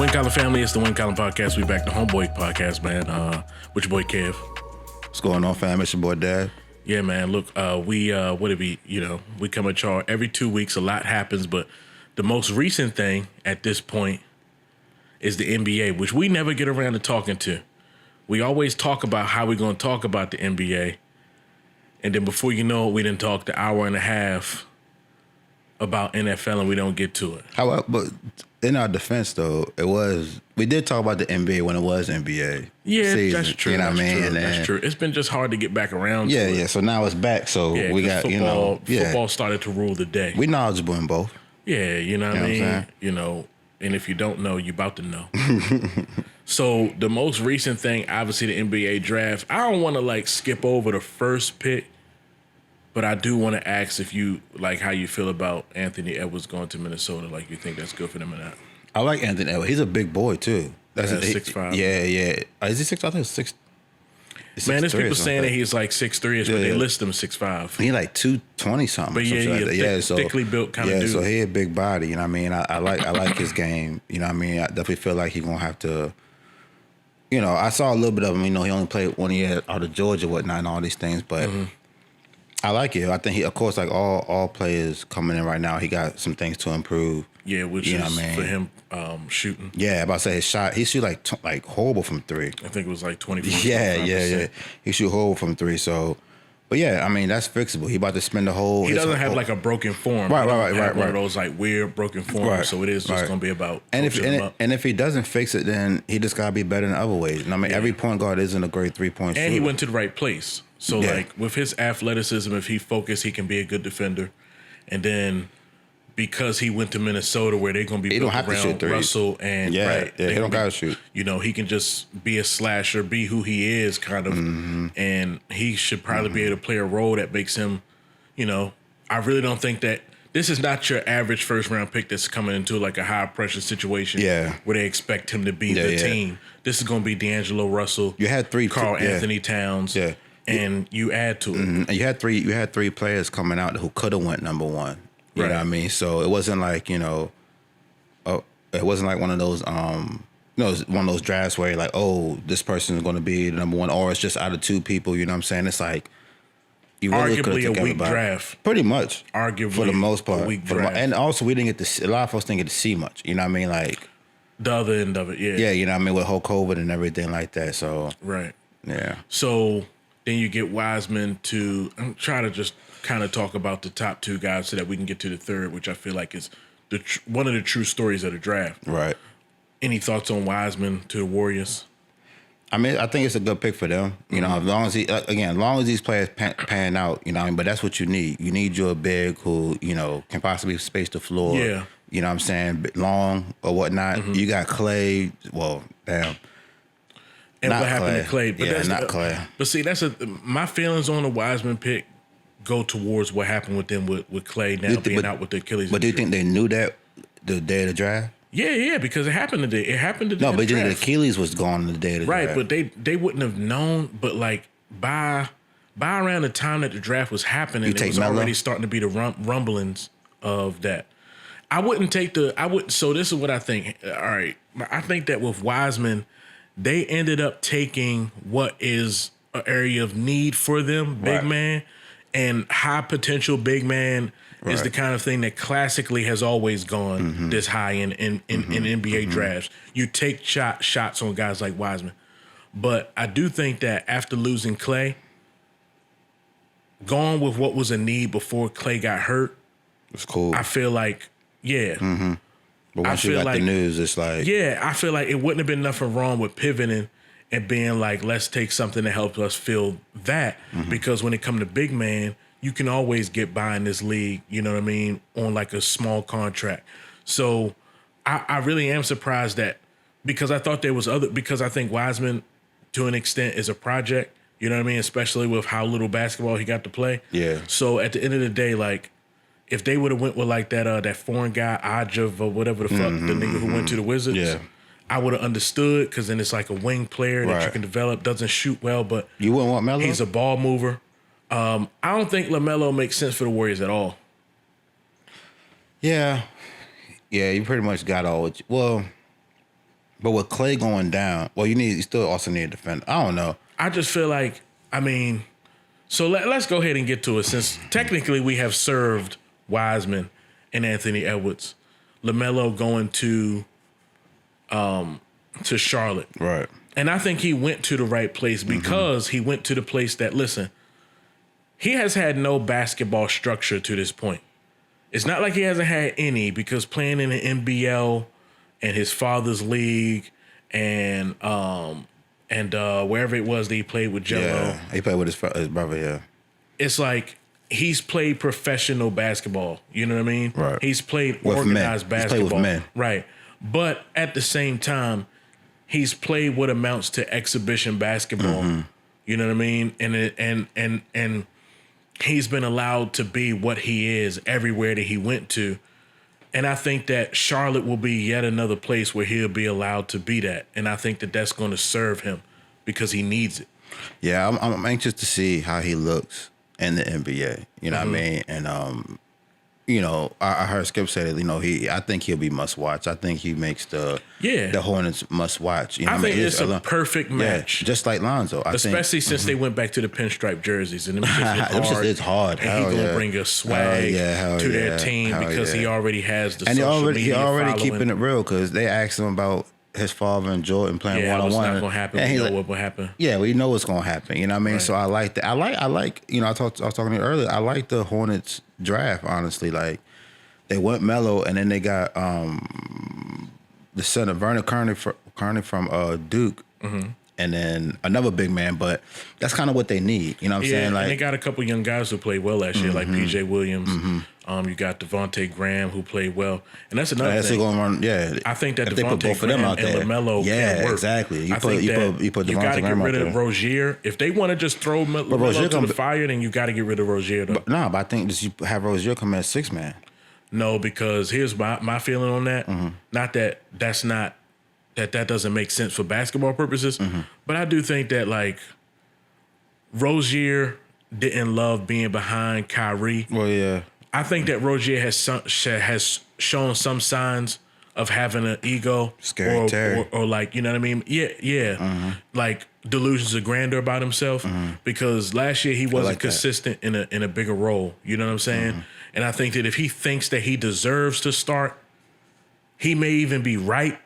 Win Column family, it's the Win Column podcast. We back, the Homeboy podcast, man. With your boy Kev. What's going on, fam? It's your boy Dev. Yeah, man. Look, we come at y'all every 2 weeks. A lot happens, but the most recent thing at this point is the NBA, which we never get around to talking to. We always talk about how we're going to talk about the NBA, and then before you know it, we didn't talk the hour and a half about NFL, and we don't get to it. But in our defense, though, we did talk about the NBA when it was NBA. Yeah, season, that's true. You know what I mean? That's true. It's been just hard to get back around. Yeah, to it. yeah. So now it's back. So we got football, football started to rule the day. We knowledgeable in both. Yeah, you know what I mean? You know, and if you don't know, you're about to know. So the most recent thing, obviously the NBA draft. I don't want to skip over the first pick, but I do want to ask if you how you feel about Anthony Edwards going to Minnesota. Like, you think that's good for them or not? I like Anthony Edwards. He's a big boy too. That's 6'5". Yeah, yeah. Is he 6'5"? I think it's 6. Man, there's people saying that he's 6'3", but they list him 6'5". He 220 something. But so thickly built kind of dude. Yeah, so he a big body. You know what I mean? I like his game. You know what I mean? I definitely feel like he's gonna have to. You know, I saw a little bit of him. You know, he only played 1 year out of Georgia, whatnot, and all these things. But I like it. I think he, of course, like all players coming in right now, he got some things to improve. Yeah, which is for him shooting. Yeah, about to say his shot. He shoot like horrible from three. I think it was 24. Yeah. He shoot horrible from three. So, but yeah, I mean that's fixable. He about to spend the whole. He doesn't have a broken form. Right. One of those weird broken forms. Right, so it is just gonna be about. And if he doesn't fix it, then he just gotta be better in other ways. And I mean, every point guard isn't a great 3-point shooter. And he went to the right place. So with his athleticism, if he focused, he can be a good defender. And then because he went to Minnesota, where they're going to be built around Russell and he don't got to shoot. You know, he can just be a slasher, be who he is, kind of, and he should probably be able to play a role that makes him. You know, I really don't think that this is not your average first round pick that's coming into a high pressure situation. Where they expect him to be the team. This is going to be D'Angelo Russell. You had Karl Anthony Towns. Yeah. And you add to it. And you had three players coming out who could have went number one. You know what I mean? So it wasn't it wasn't like one of those one of those drafts where you're like, oh, this person is going to be the number one, or it's just out of two people. You know what I'm saying? It's like you really arguably a weak draft, pretty much. Arguably for the most part, a weak draft. And also we didn't get to see, a lot of folks didn't get to see much. You know what I mean? Like the other end of it, yeah. You know what I mean, with whole COVID and everything like that. So yeah. So then you get Wiseman to. I'm trying to just kind of talk about the top two guys so that we can get to the third, which I feel like is one of the true stories of the draft. Right. Any thoughts on Wiseman to the Warriors? I mean, I think it's a good pick for them. You know, as long as these players pan out, you know what I mean? But that's what you need. You need your big who, can possibly space the floor. Yeah. You know what I'm saying? Long or whatnot. You got Clay. Well, damn. And what happened to Clay? But not Clay. But see, my feelings on the Wiseman pick go towards what happened with them with Clay now being out with the Achilles. But do you think they knew that the day of the draft? Yeah, because it happened today. It happened today. No, but the Achilles was gone the day of the draft. Right, but they wouldn't have known. But by around the time that the draft was happening, it was already starting to be the rumblings of that. So this is what I think. All right, I think that with Wiseman, they ended up taking what is an area of need for them, big man. And high potential big man is the kind of thing that classically has always gone this high in NBA drafts. You take shots on guys like Wiseman. But I do think that after losing Clay, going with what was a need before Clay got hurt, it's cool. I feel like, But once you got the news, it's like... Yeah, I feel like it wouldn't have been nothing wrong with pivoting and being like, let's take something that helps us fill that. Because when it comes to big man, you can always get by in this league, you know what I mean, on a small contract. So I really am surprised that, because I thought there was because I think Wiseman, to an extent, is a project, you know what I mean, especially with how little basketball he got to play. Yeah. So at the end of the day, if they would have went with that foreign guy, Ajav or whatever the fuck, the nigga who went to the Wizards, I would have understood, because then it's like a wing player that you can develop, doesn't shoot well, but you wouldn't want Melo? He's a ball mover. I don't think LaMelo makes sense for the Warriors at all. Yeah. Yeah, you pretty much got all. Well, But with Clay going down, well, you still also need a defender. I don't know. I just feel like, I mean, so let's go ahead and get to it, since technically we have served Wiseman and Anthony Edwards. LaMelo going to Charlotte. Right. And I think he went to the right place because he went to the place that, listen, he has had no basketball structure to this point. It's not like he hasn't had any, because playing in the NBL and his father's league and wherever it was that he played with Jello. Yeah, he played with his brother, yeah. It's like he's played professional basketball. You know what I mean? Right. He's played With organized men. basketball. He's played with men. Right. But at the same time, he's played what amounts to exhibition basketball. You know what I mean? And he's been allowed to be what he is everywhere that he went to. And I think that Charlotte will be yet another place where he'll be allowed to be that. And I think that that's going to serve him because he needs it. Yeah, I'm anxious to see how he looks in the NBA. You know what I mean? And you know, I heard Skip say that, I think he'll be must watch. I think he makes the Hornets must watch. You know I think it's a perfect match. Yeah, just like Lonzo. Especially since they went back to the pinstripe jerseys. And it's hard. And he's going to bring a swag to their team because he already has the social media he already following. keeping it real, because they asked him about his father and Jordan playing one-on-one. What's not going to happen? We know what will happen. Yeah, we know what's going to happen. You know what I mean? Right. So I like that. I like. I was talking to you earlier. I like the Hornets draft, honestly. Like, they went Melo, and then they got the center Vernon Kearney from Duke, and then another big man. But that's kind of what they need. You know what I'm saying? Like, and they got a couple young guys who played well last year, like PJ Williams. You got Devontae Graham, who played well, and that's another thing. I think that Devontae Graham and LaMelo can work. Exactly. You put you got to get rid of Rozier. If they want to just throw LaMelo to the fire, then you got to get rid of Rozier. Though. But I think just you have Rozier come as 6 man. No, because here's my feeling on that. Not that that doesn't make sense for basketball purposes, but I do think that, like, Rozier didn't love being behind Kyrie. Well, yeah. I think that Rozier has shown some signs of having an ego, or like, you know what I mean? Yeah. Like delusions of grandeur about himself, because last year he wasn't consistent in a bigger role. You know what I'm saying? And I think that if he thinks that he deserves to start, he may even be right,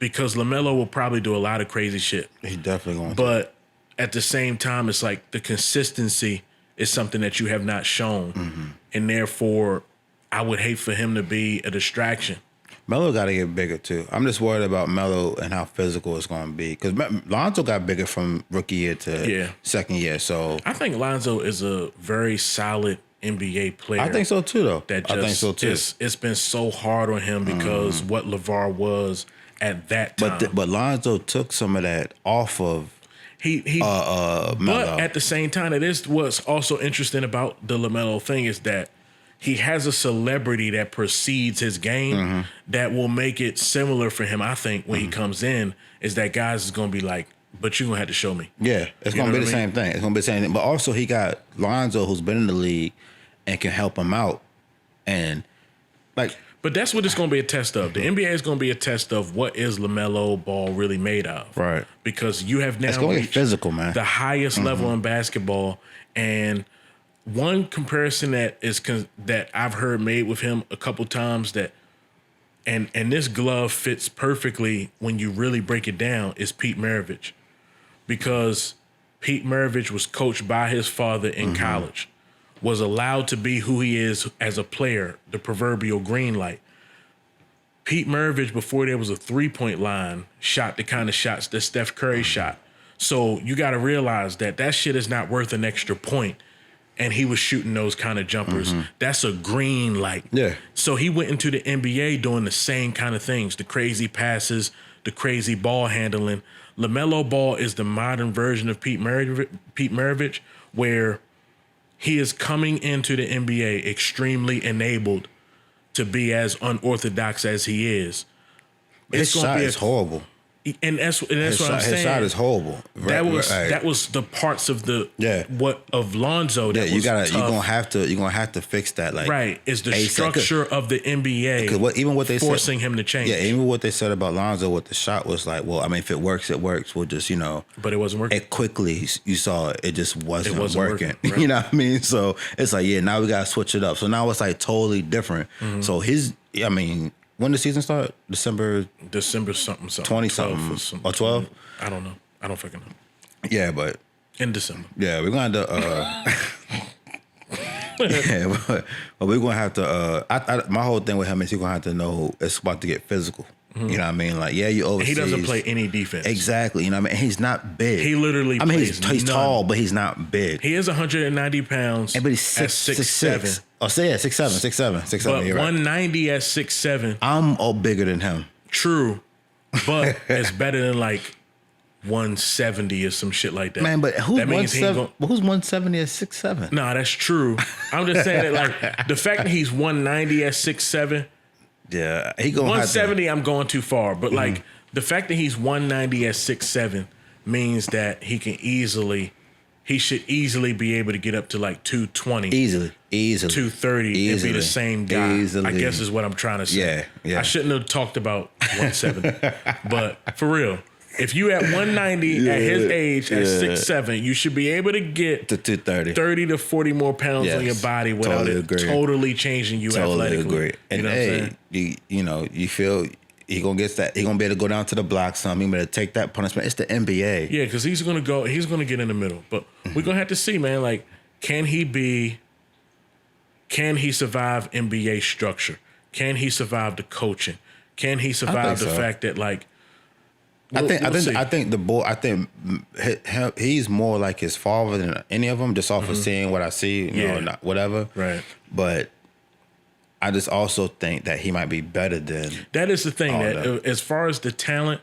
because LaMelo will probably do a lot of crazy shit. He definitely going to. But at the same time, it's like the consistency is something that you have not shown. And therefore, I would hate for him to be a distraction. Melo got to get bigger, too. I'm just worried about Melo and how physical it's going to be. Because Lonzo got bigger from rookie year to second year. So I think Lonzo is a very solid NBA player. I think so, too, though. I think so, too. It's been so hard on him because what LeVar was at that time. But Lonzo took some of that off of Melo. But at the same time, it is what's also interesting about the LaMelo thing is that he has a celebrity that precedes his game that will make it similar for him. I think when he comes in, is that guys is going to be like, but you're going to have to show me. Yeah, it's going to be the same thing. It's going to be the same thing. But also he got Lonzo, who's been in the league and can help him out. And like, but that's what it's going to be a test of. The NBA is going to be a test of what is LaMelo Ball really made of. Right. Because you have now reached physical, man. The highest level in basketball. And one comparison that I've heard made with him a couple times that, and this glove fits perfectly when you really break it down, is Pete Maravich. Because Pete Maravich was coached by his father in college, was allowed to be who he is as a player, the proverbial green light. Pete Maravich, before there was a three-point line, shot the kind of shots that Steph Curry shot. So you got to realize that shit is not worth an extra point. And he was shooting those kind of jumpers. That's a green light. Yeah. So he went into the NBA doing the same kind of things, the crazy passes, the crazy ball handling. LaMelo Ball is the modern version of Pete Maravich, where he is coming into the NBA extremely enabled to be as unorthodox as he is. His shot is horrible. And that's what I'm saying. His shot is horrible. That was the parts of the of Lonzo that was tough. you're gonna have to fix that. Like right, is the structure of the NBA even what they forcing him to change. Yeah, even what they said about Lonzo with the shot was like, well, I mean, if it works, it works. We'll just but it wasn't working. It quickly you saw it just wasn't working. Right? You know what I mean? So it's like now we gotta switch it up. So now it's like totally different. Mm-hmm. So when the season start? December something. 20 something or 12? I don't know. I don't fucking know. Yeah, but in December. Yeah, we're gonna have to but we're gonna have to my whole thing with him is he's gonna have to know it's about to get physical. Mm-hmm. You know what I mean? Like, you overseas. He doesn't play any defense. Exactly. You know what I mean? He's not big. He literally plays he's tall, but he's not big. He is 190 pounds. But he's 6'7". Oh, so 6'7". But 190 at 6'7". I'm all bigger than him. True. But it's better than like 170 or some shit like that. Man, but who's 170 at 6'7"? Nah, that's true. I'm just saying that like the fact that he's 190 at 6'7". Yeah, he going 170. I'm going too far, but like the fact that he's 190 at 6'7" means that he should easily be able to get up to like 220, easily 230, and be the same guy. Easily. I guess is what I'm trying to say. Yeah. I shouldn't have talked about 170, but for real, if you at 190 at his age at 6'7", you should be able to get to 230, 30 to 40 more pounds on your body without totally changing you athletically. Agree. And you feel he gonna get that. He gonna be able to go down to the block some. He gonna take that punishment. It's the NBA. Yeah, because he's gonna get in the middle. But we're gonna have to see, man. Like, can he survive NBA structure? Can he survive the coaching? Can he survive the fact that like? I think he's more like his father than any of them, just off of seeing what I see, not whatever. Right. But I just also think that he might be better than. That is the thing that as far as the talent,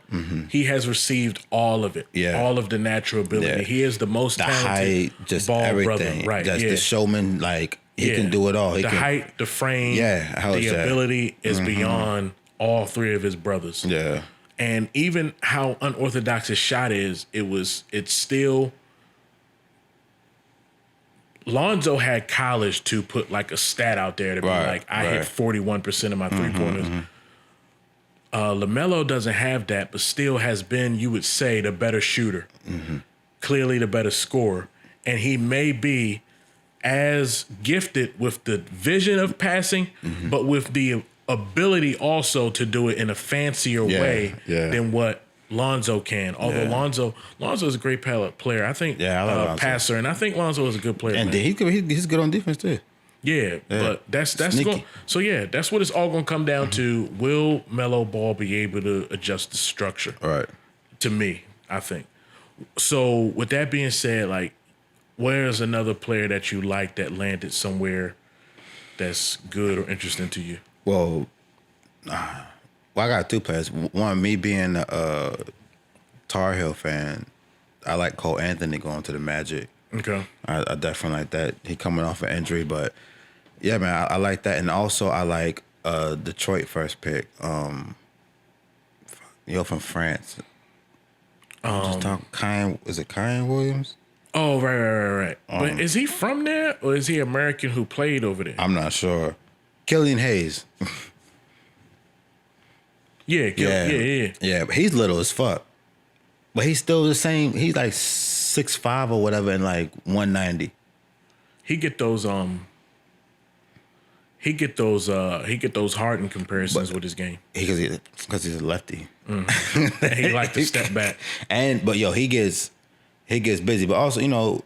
he has received all of it. Yeah. All of the natural ability. Yeah. He is the most talented height, just ball everything. Brother. Right. Just the showman, like he can do it all. Height, the frame, the ability is beyond all three of his brothers. Yeah. And even how unorthodox his shot is, it's still. Lonzo had college to put like a stat out there to be like, I hit 41% of my 3-pointers. LaMelo doesn't have that, but still has been, you would say, the better shooter. Clearly the better scorer. And he may be as gifted with the vision of passing, but with the ability also to do it in a fancier way than what Lonzo can. Although Lonzo is a great player. I think passer, and I think Lonzo is a good player. And he's good on defense too. Yeah, but that's going. So that's what it's all going to come down to. Will Melo Ball be able to adjust the structure? All right. To me, I think. So with that being said, like, where's another player that you like that landed somewhere that's good or interesting to you? Well, I got two players. One, me being a Tar Heel fan, I like Cole Anthony going to the Magic. Okay. I definitely like that. He coming off an injury, but yeah, man, I like that. And also I like Detroit first pick. From France. Just talking is it Kyan Williams? Oh, right. But is he from there or is he American who played over there? I'm not sure. Killian Hayes. Yeah, but he's little as fuck. But he's still the same. He's like 6'5" or whatever and like 190. He get those Harden comparisons with his game. Because he's a lefty. He like to step back. But he gets busy. But also, I don't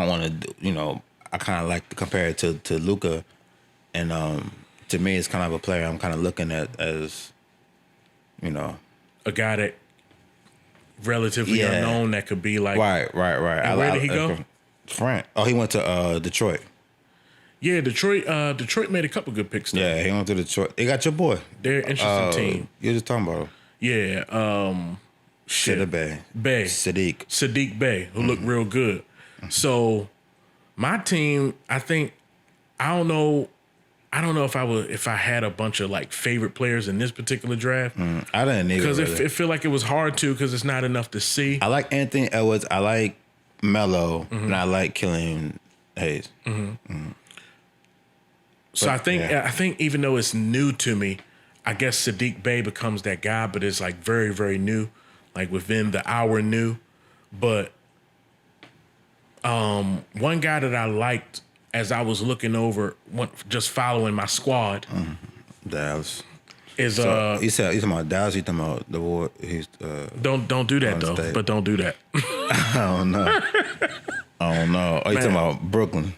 want to I kind of like to compare it to Luka. And to me, it's kind of a player I'm kind of looking at as, a guy that relatively unknown that could be like right. And where did he go? France. Oh, he went to Detroit. Yeah, Detroit made a couple good picks there. Yeah, he went to Detroit. They got your boy. They're an interesting team. You were just talking about him. Yeah. Sadiq Bey, who looked real good. So my team, I don't know I don't know if I had a bunch of like favorite players in this particular draft. I didn't either. Because Really. it feel like it was hard to because it's not enough to see. I like Anthony Edwards. I like Melo, and I like Killian Hayes. So I think even though it's new to me, I guess Sadiq Bey becomes that guy, but it's like very, very new, like within the hour new. But one guy that I liked as I was looking over, just following my squad, Dallas. is You talking about Dallas? You talking about the war? He's don't do that though. State. But don't do that. I don't know. Oh, you talking about Brooklyn?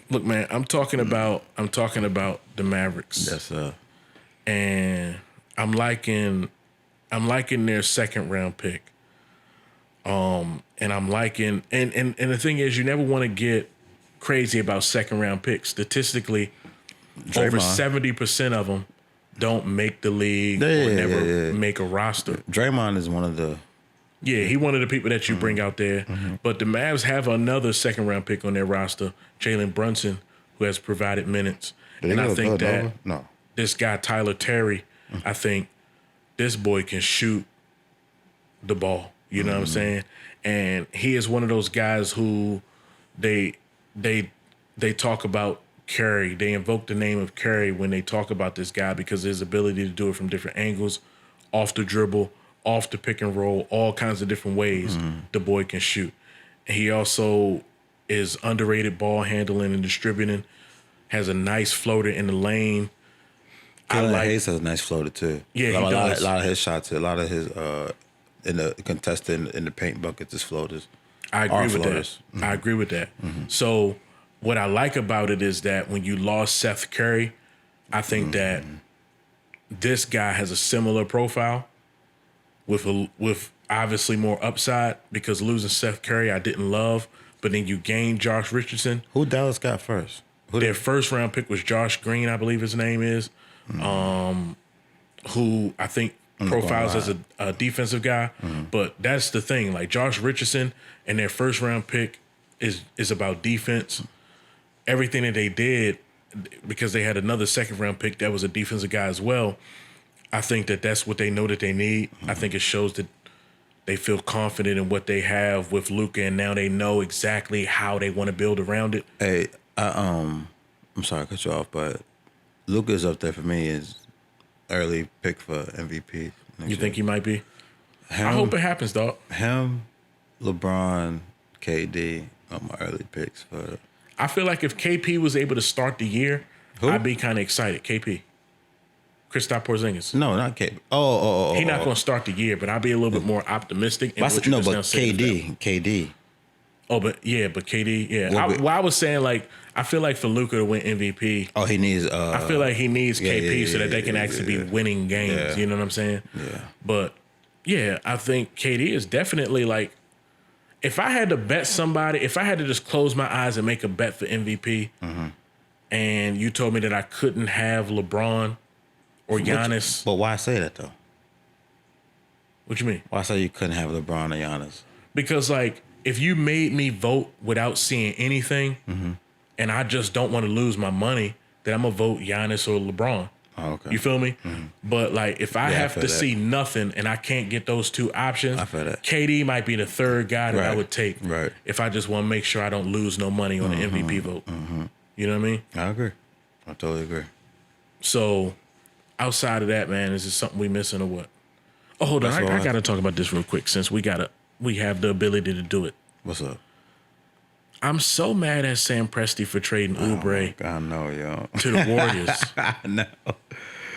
Look, man, I'm talking about the Mavericks. Yes, sir. And I'm liking their second round pick. And I'm liking and the thing is, you never want to get crazy about second round picks. Statistically, over 70% of them don't make the league or never make a roster. Draymond is one of the. Yeah, he one of the people that you bring out there. But the Mavs have another second round pick on their roster, Jalen Brunson, who has provided minutes. And I think that this guy, Tyler Terry, I think this boy can shoot the ball. You know what I'm saying? And he is one of those guys who they talk about Curry. They invoke the name of Curry when they talk about this guy because of his ability to do it from different angles, off the dribble, off the pick and roll, all kinds of different ways the boy can shoot. He also is underrated ball handling and distributing, has a nice floater in the lane. Hayes has a nice floater too. Yeah, he does. A lot of his shots, a lot of his in the contested in the paint buckets is floaters. I agree with that. I agree with that. So what I like about it is that when you lost Seth Curry, I think that this guy has a similar profile with obviously more upside because losing Seth Curry I didn't love, but then you gained Josh Richardson. Who Dallas got first? Their first round pick was Josh Green, I believe his name is, who I think profiles as a defensive guy. But that's the thing. Like Josh Richardson and their first round pick is about defense. Everything that they did, because they had another second round pick that was a defensive guy as well, I think that that's what they know that they need. I think it shows that they feel confident in what they have with Luka, and now they know exactly how they want to build around it. Hey, I'm sorry to cut you off, but Luka's up there for me as early pick for MVP. You think he might be? I hope it happens, dog. Him, LeBron, KD are my early picks for. I feel like if KP was able to start the year, I'd be kind of excited. KP. Kristaps Porzingis. No, not KP. Oh. He's not going to start the year, but I'd be a little bit more optimistic. But KD. Oh, but KD, yeah. I was saying, like, I feel like for Luka to win MVP. Oh, he needs. I feel like he needs KP so that they can actually be winning games. Yeah. You know what I'm saying? Yeah. But yeah, I think KD is definitely like. If I had to bet somebody, if I had to just close my eyes and make a bet for MVP, and you told me that I couldn't have LeBron or Giannis. But why say that though? What you mean? Why say you couldn't have LeBron or Giannis? Because like if you made me vote without seeing anything, and I just don't want to lose my money, then I'm gonna vote Giannis or LeBron. Oh, okay. You feel me? But like if I have to see nothing and I can't get those two options, I feel that. KD might be the third guy that I would take. Right. If I just want to make sure I don't lose no money on the MVP vote. You know what I mean? I agree. I totally agree. So outside of that, man, is this something we missing or what? Oh, hold on. I gotta talk about this real quick since we have the ability to do it. What's up? I'm so mad at Sam Presti for trading Oubre I know, yo. to the Warriors. I know.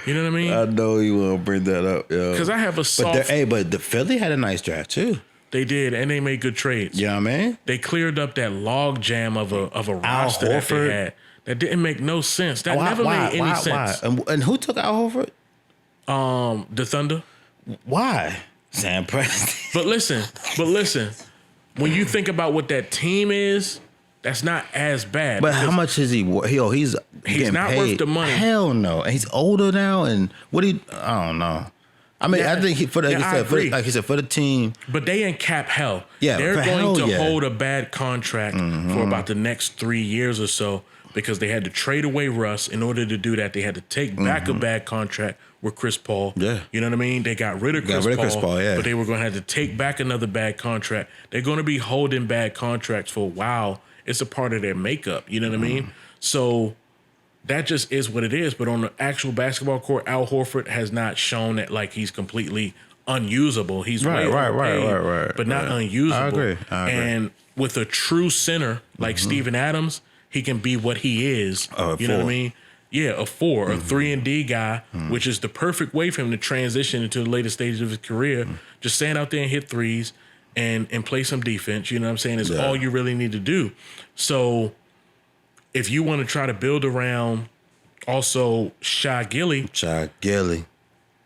You know what I mean? I know you want to bring that up, yo. Because I have a soft... But the Philly had a nice draft, too. They did, and they made good trades. You know what I mean? They cleared up that log jam of a roster that they had. That didn't make no sense. That never made any sense. And who took Al Horford? The Thunder. Why? Sam Presti. But listen. When you think about what that team is, that's not as bad. But how much is he worth? He's not paid. worth the money. Hell no. And he's older now, and I don't know. I mean, I think like he said, for the team. But they in cap hell. Yeah, they're going to hold a bad contract for about the next 3 years or so. because they had to trade away Russ. In order to do that, they had to take back a bad contract with Chris Paul. Yeah. You know what I mean? They got rid of Chris Paul, but they were going to have to take back another bad contract. They're going to be holding bad contracts for a while. It's a part of their makeup. You know what I mean? So that just is what it is. But on the actual basketball court, Al Horford has not shown that like he's completely unusable. He's way overpaid, but not unusable. I agree. And with a true center like Steven Adams, he can be what he is. You know what I mean? Yeah, a 4, a 3-and-D guy, which is the perfect way for him to transition into the later stages of his career. Just stand out there and hit threes and play some defense. You know what I'm saying? It's all you really need to do. So if you want to try to build around also Shy Gilly,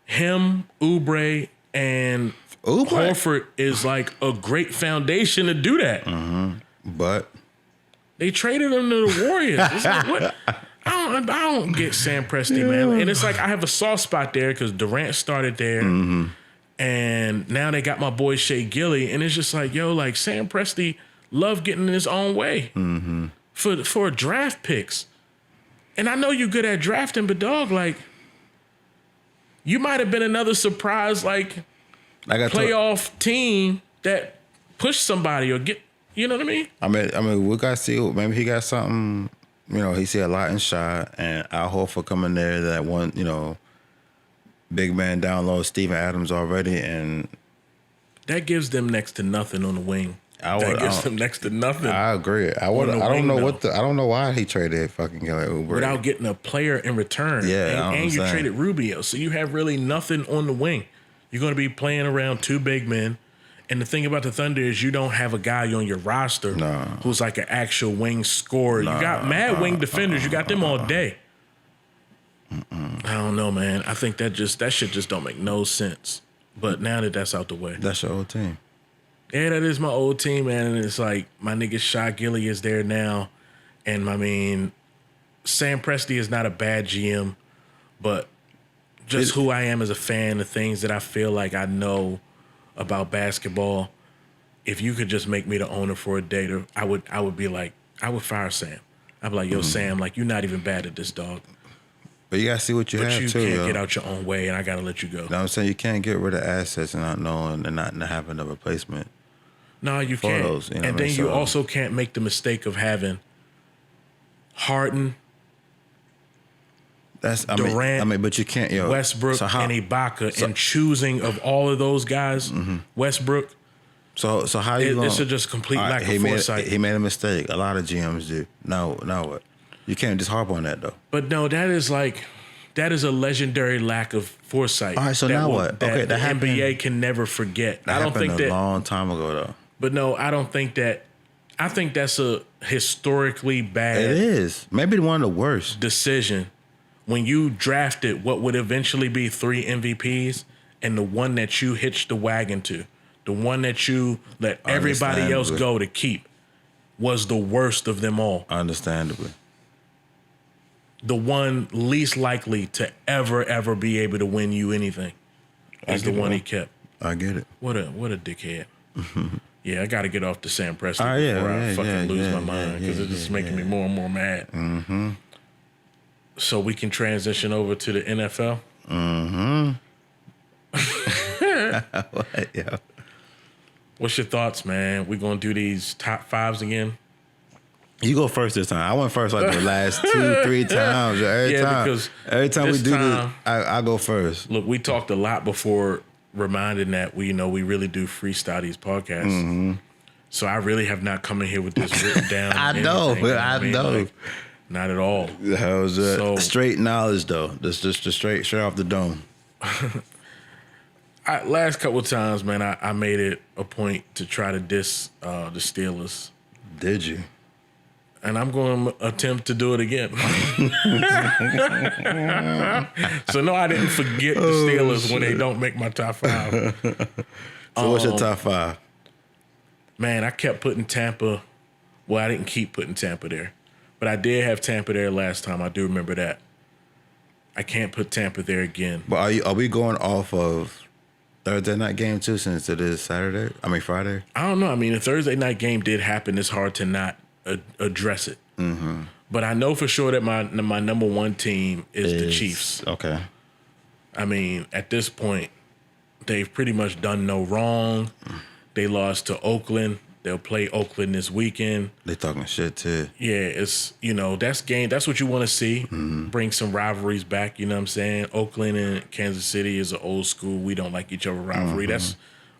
him, Oubre, and Horford is like a great foundation to do that. But they traded him to the Warriors. It's like, what? I don't get Sam Presti, man. And it's like I have a soft spot there because Durant started there. And now they got my boy Shea Gilly. And it's just like, yo, like Sam Presti love getting in his own way for draft picks. And I know you're good at drafting, but dog, like, you might have been another surprise, like playoff team that pushed somebody or get, you know what I mean? I mean, we got to see. Maybe he got something. You know, he see a lot in shot, and Al Horford coming there. That one, you know, big man down low, Steven Adams already, and that gives them next to nothing on the wing. That gives them next to nothing. I agree. I don't know why he traded fucking Kelly Oubre without getting a player in return. Yeah, and you traded Rubio, so you have really nothing on the wing. You're going to be playing around 2 big men. And the thing about the Thunder is you don't have a guy on your roster who's like an actual wing scorer. You got mad wing defenders. You got them all day. I don't know, man. I think that shit just don't make no sense. But now that that's out the way. That's your old team. Yeah, that is my old team, man. And it's like my nigga Shy Gilly is there now. And I mean, Sam Presti is not a bad GM, but just who I am as a fan, the things that I feel like I know about basketball. If you could just make me the owner for a day, I would be like, I would fire Sam. I'd be like, yo, Sam, like, you're not even bad at this, dog. But you gotta see what you have too. But you can't get out your own way, and I gotta let you go. You know what I'm saying? You can't get rid of assets and not knowing and not having a replacement. No, you can't. Those, you know and then you also can't make the mistake of having Harden, Durant, but you can't, Westbrook, and Ibaka, and choosing of all of those guys, Westbrook. So how you going? It's just complete lack of foresight. He made a mistake. A lot of GMs do. Now what? You can't just harp on that though. But no, that is a legendary lack of foresight. All right, so now what? Okay, the NBA can never forget. I don't think that a long time ago though. But no, I don't think that. I think that's a historically bad. It is maybe one of the worst decision. When you drafted what would eventually be 3 MVPs and the one that you hitched the wagon to, the one that you let everybody else go to keep, was the worst of them all. Understandably. The one least likely to ever be able to win you anything is the one he kept. I get it. What a dickhead. Yeah, I got to get off the Sam Presti before I fucking lose my mind because it's just making me more and more mad. So we can transition over to the NFL. What's your thoughts, man? We gonna do these top 5s again? You go first this time. I went first like the last 2-3 times. Every time we do this, I go first. Look, we talked a lot before, reminding that we really do freestyle these podcasts. So I really have not come in here with this written down. I know. Like, not at all. How was that? So, straight knowledge though. Just straight off the dome. Last couple of times, man, I made it a point to try to diss the Steelers. Did you? And I'm going to attempt to do it again. So no, I didn't forget the Steelers when they don't make my top 5. So what's your top 5? Man, I kept putting Tampa. Well, I didn't keep putting Tampa there. But I did have Tampa there last time. I do remember that. I can't put Tampa there again. But are we going off of Thursday night game too, since it is Friday? I don't know. I mean, the Thursday night game did happen. It's hard to not address it. But I know for sure that my number one team is the Chiefs. Okay. I mean, at this point, they've pretty much done no wrong. They lost to Oakland. They'll play Oakland this weekend. They talking shit too. Yeah, it's, that's what you want to see. Bring some rivalries back, you know what I'm saying? Oakland and Kansas City is an old school, we don't like each other rivalry. That's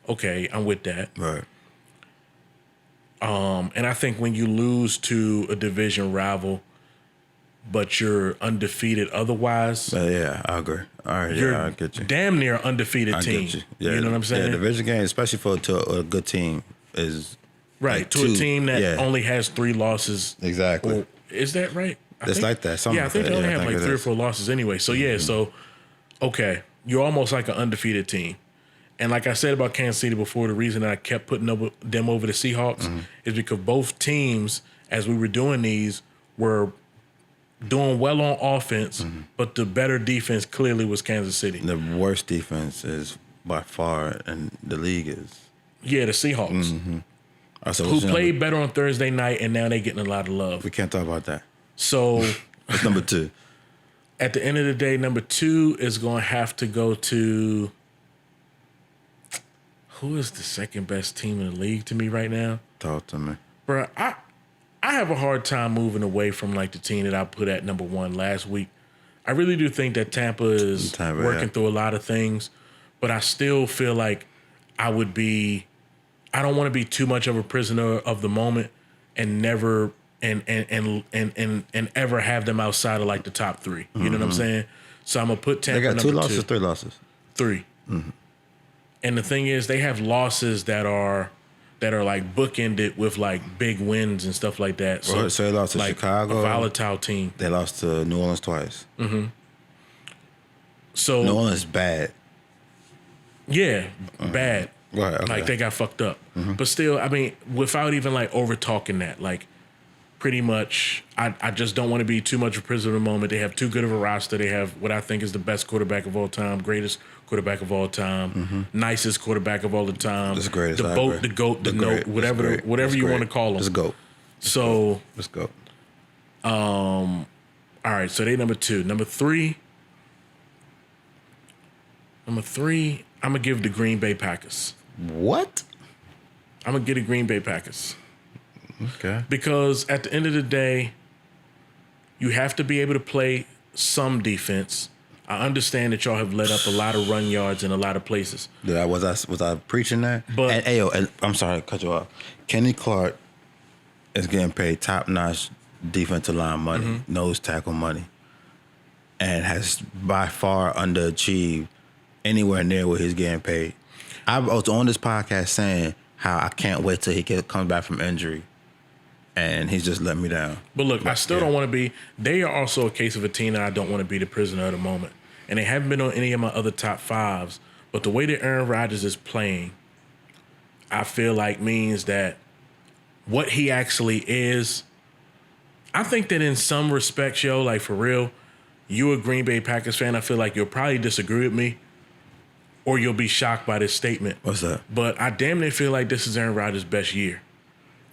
okay, I'm with that. Right. And I think when you lose to a division rival, but you're undefeated otherwise. Yeah, I agree. All right, You're I get you. damn near undefeated I team. get you. Yeah, You know what I'm saying? Yeah, division game, especially to a good team, is right, like to a team that only has 3 losses. Exactly. Or, is that right? It's like that. Something I think they only have like 3 or 4 losses anyway. So okay, you're almost like an undefeated team. And like I said about Kansas City before, the reason that I kept putting them over the Seahawks is because both teams, as we were doing these, were doing well on offense, but the better defense clearly was Kansas City. The worst defense is by far in the league is. Yeah, the Seahawks. Who played better on Thursday night, and now they're getting a lot of love. We can't talk about that. So that's number 2. At the end of the day, number 2 is going to have to go to... Who is the second best team in the league to me right now? Talk to me. Bro, I have a hard time moving away from like the team that I put at number 1 last week. I really do think that Tampa is working through a lot of things, but I still feel like I don't want to be too much of a prisoner of the moment and never and ever have them outside of like the top 3. You know what I'm saying? So I'm gonna put Tampa. They got 2 losses, 3 losses. 3. And the thing is, they have losses that are like bookended with like big wins and stuff like that. So they lost to like Chicago. A volatile team. They lost to New Orleans twice. So New Orleans bad. Yeah, bad. Right. Okay. Like they got fucked up. But still, I mean, without even like over talking that, like pretty much, I just don't want to be too much a prisoner of the moment. They have too good of a roster. They have what I think is the best quarterback of all time, greatest quarterback of all time, nicest quarterback of all the time. That's greatest. The boat, the goat, the note, whatever you want to call them. Let's go. So let's go. All right. So they number 2. Number 3. I'm gonna give the Green Bay Packers. What? I'm gonna get the Green Bay Packers. Okay. Because at the end of the day, you have to be able to play some defense. I understand that y'all have let up a lot of run yards in a lot of places. Was I preaching that? But I'm sorry to cut you off. Kenny Clark is getting paid top-notch defensive line money, nose tackle money, and has by far underachieved anywhere near what he's getting paid. I was on this podcast saying how I can't wait till he comes back from injury, and he's just let me down. But look, I still don't want to be. They are also a case of a team that I don't want to be the prisoner of the moment. And they haven't been on any of my other top 5s. But the way that Aaron Rodgers is playing, I feel like means that what he actually is, I think that in some respects, like for real, you a Green Bay Packers fan, I feel like you'll probably disagree with me or you'll be shocked by this statement. What's that? But I damn near feel like this is Aaron Rodgers' best year.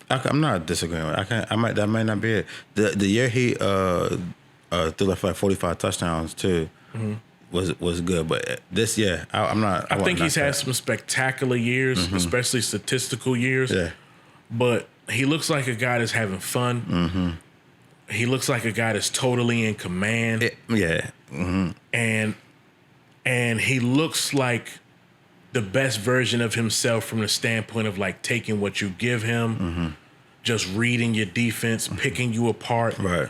I'm not disagreeing with it. That might not be it. The year he threw like 45 touchdowns too was good, but this year I'm not. I think he's had some spectacular years, especially statistical years. Yeah, but he looks like a guy that's having fun. He looks like a guy that's totally in command. And he looks like the best version of himself from the standpoint of like taking what you give him, just reading your defense, picking you apart. Right.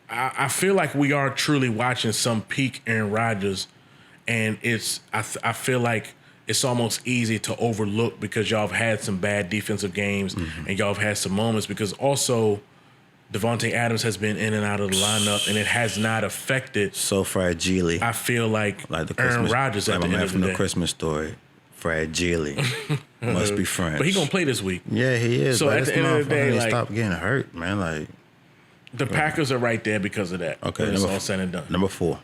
I feel like we are truly watching some peak Aaron Rodgers, and I feel like it's almost easy to overlook because y'all have had some bad defensive games and y'all have had some moments because also Devontae Adams has been in and out of the lineup, and it has not affected. So fragile. I feel like the Aaron Rodgers at the end of the from day. the Christmas Story. Fragile. Must be French. But he gonna play this week. Yeah, he is. So at the end of the day, like, stop getting hurt, man. Like the Packers are right there because of that. Okay, it's all said and done. Number 4.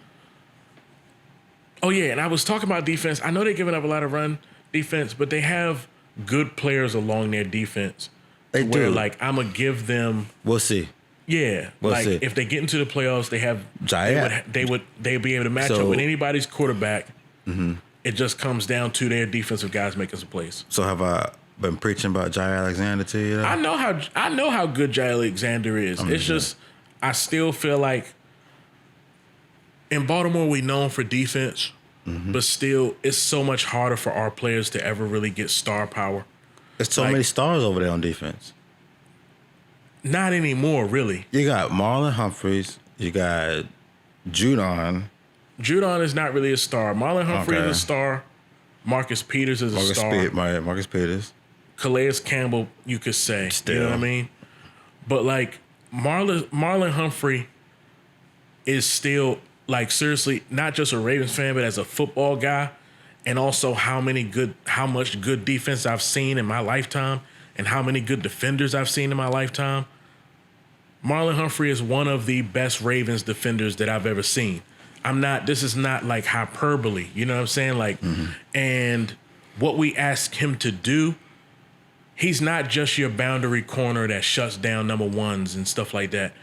Oh yeah, and I was talking about defense. I know they're giving up a lot of run defense, but they have good players along their defense. They where do. Like I'm gonna give them. We'll see. Yeah, We'll like see. if they get into the playoffs, they'd be able to match So- up with anybody's quarterback. It just comes down to their defensive guys making some plays. So have I been preaching about Jai Alexander to you? I know how good Jai Alexander is. It's just I still feel like in Baltimore we known for defense, but still it's so much harder for our players to ever really get star power. There's so many stars over there on defense. Not anymore, really. You got Marlon Humphreys. You got Judon. Judon is not really a star. Marlon Humphrey is a star. Marcus Peters is a star. Marcus Peters. Calais Campbell, you could say. Still. You know what I mean? But like Marlon Humphrey is still like seriously not just a Ravens fan, but as a football guy, and also how much good defense I've seen in my lifetime, and how many good defenders I've seen in my lifetime. Marlon Humphrey is one of the best Ravens defenders that I've ever seen. This is not like hyperbole, you know what I'm saying? Like, and what we ask him to do, he's not just your boundary corner that shuts down number ones and stuff like that.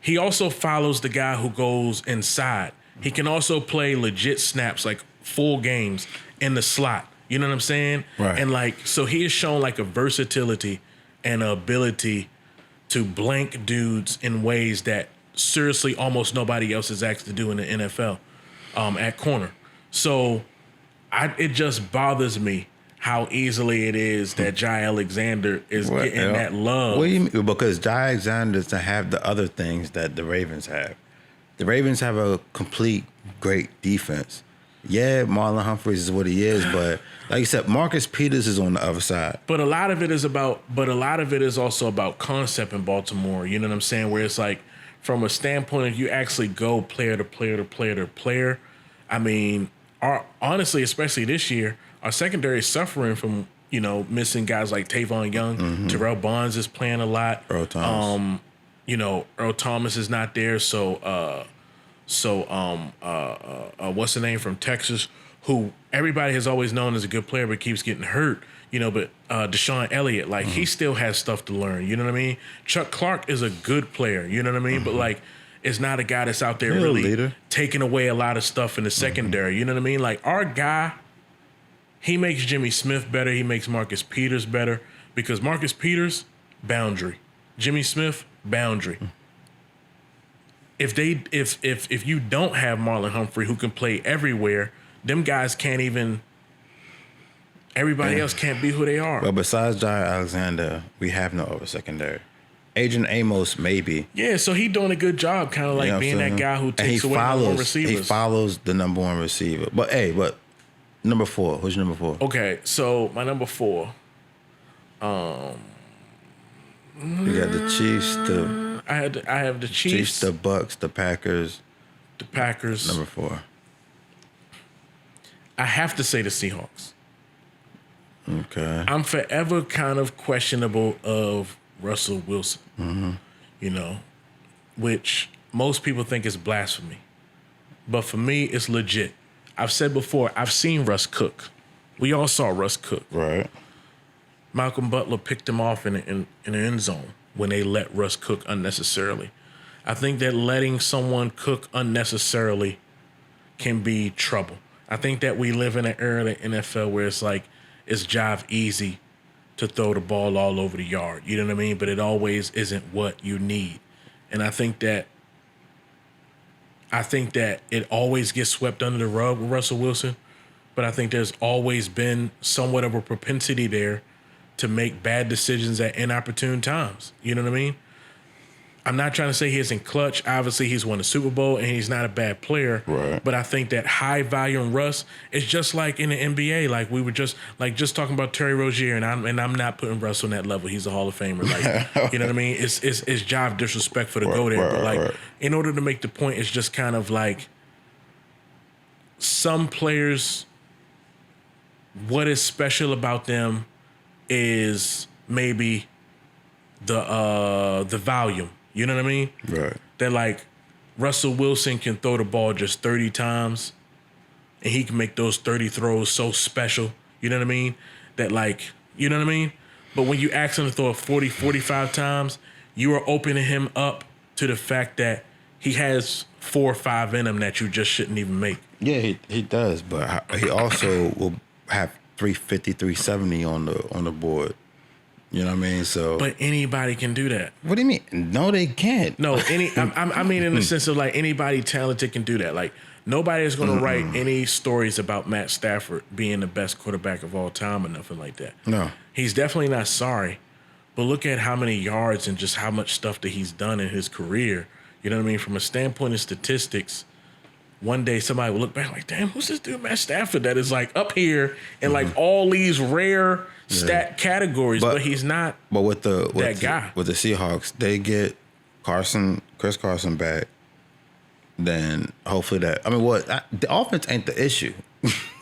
He also follows the guy who goes inside. He can also play legit snaps, like full games in the slot. You know what I'm saying? Right. And like, so he has shown like a versatility and an ability to blank dudes in ways that seriously almost nobody else is asked to do in the NFL at corner. So it just bothers me how easily it is that Jai Alexander is getting that love. What do you mean? Because Jai Alexander doesn't have the other things that the Ravens have. The Ravens have a complete great defense. Yeah, Marlon Humphreys is what he is, but like you said, Marcus Peters is on the other side. But a lot of it is also about concept in Baltimore. You know what I'm saying? Where it's like, from a standpoint, if you actually go player to player to player to player, I mean, honestly, especially this year, our secondary is suffering from, missing guys like Tavon Young. Terrell Bonds is playing a lot. Earl Thomas. Earl Thomas is not there. What's the name from Texas, who everybody has always known as a good player but keeps getting hurt, but Deshaun Elliott, like he still has stuff to learn, you know what I mean? Chuck Clark is a good player, you know what I mean? But like, it's not a guy that's out there really taking away a lot of stuff in the secondary, you know what I mean? Like our guy, he makes Jimmy Smith better, he makes Marcus Peters better, because Marcus Peters, boundary. Jimmy Smith, boundary. If you don't have Marlon Humphrey who can play everywhere, them guys can't even. Everybody else can't be who they are. But besides Jai Alexander, we have no other secondary. Agent Amos, maybe. Yeah, so he doing a good job, kind of like being that guy who takes away number one receivers. He follows the number one receiver. But number 4. Who's your number 4? Okay, so my number 4. You got the Chiefs, I have the Chiefs, the Bucks, the Packers. The Packers. Number 4. I have to say the Seahawks. Okay. I'm forever kind of questionable of Russell Wilson, which most people think is blasphemy. But for me, it's legit. I've said before, I've seen Russ cook. We all saw Russ cook. Right. Malcolm Butler picked him off in the end zone when they let Russ cook unnecessarily. I think that letting someone cook unnecessarily can be trouble. I think that we live in an era in the NFL where it's like it's jive easy to throw the ball all over the yard. You know what I mean? But it always isn't what you need. And I think that it always gets swept under the rug with Russell Wilson. But I think there's always been somewhat of a propensity there to make bad decisions at inopportune times. You know what I mean? I'm not trying to say he isn't clutch. Obviously, he's won a Super Bowl and he's not a bad player. Right. But I think that high volume Russ is just like in the NBA. Like we were just talking about Terry Rozier, and I'm not putting Russ on that level. He's a Hall of Famer. Like you know what I mean? It's jive disrespectful to go there. But like in order to make the point, it's just kind of like some players. What is special about them is maybe the volume. You know what I mean? Right. That like Russell Wilson can throw the ball just 30 times and he can make those 30 throws so special. You know what I mean? That like, you know what I mean? But when you ask him to throw it 40, 45 times, you are opening him up to the fact that he has 4 or 5 in him that you just shouldn't even make. Yeah, he does, but he also will have 350, 370 on the board. You know what I mean? So, but anybody can do that. What do you mean? No, they can't. No, I mean in the sense of like anybody talented can do that. Like nobody is going to write any stories about Matt Stafford being the best quarterback of all time or nothing like that. No, he's definitely not sorry. But look at how many yards and just how much stuff that he's done in his career. You know what I mean? From a standpoint of statistics, one day somebody will look back like, damn, who's this dude, Matt Stafford, that is like up here in like all these rare stat categories, but he's not that guy. With the Seahawks, they get Chris Carson back, then hopefully that. I mean, the offense ain't the issue.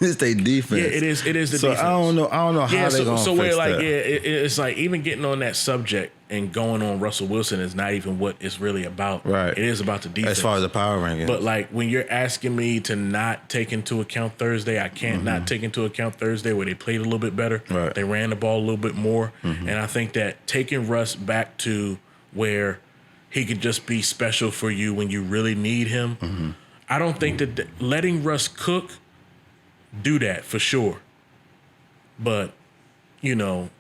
It's their defense. Yeah, it is the defense. I don't know how they're going to fix that. It's like even getting on that subject and going on Russell Wilson is not even what it's really about. Right. It is about the defense. As far as the power rankings. But like when you're asking me to not take into account Thursday, I can't not take into account Thursday where they played a little bit better. Right. They ran the ball a little bit more. And I think that taking Russ back to where he could just be special for you when you really need him, I don't think that letting Russ cook do that for sure. But, you know,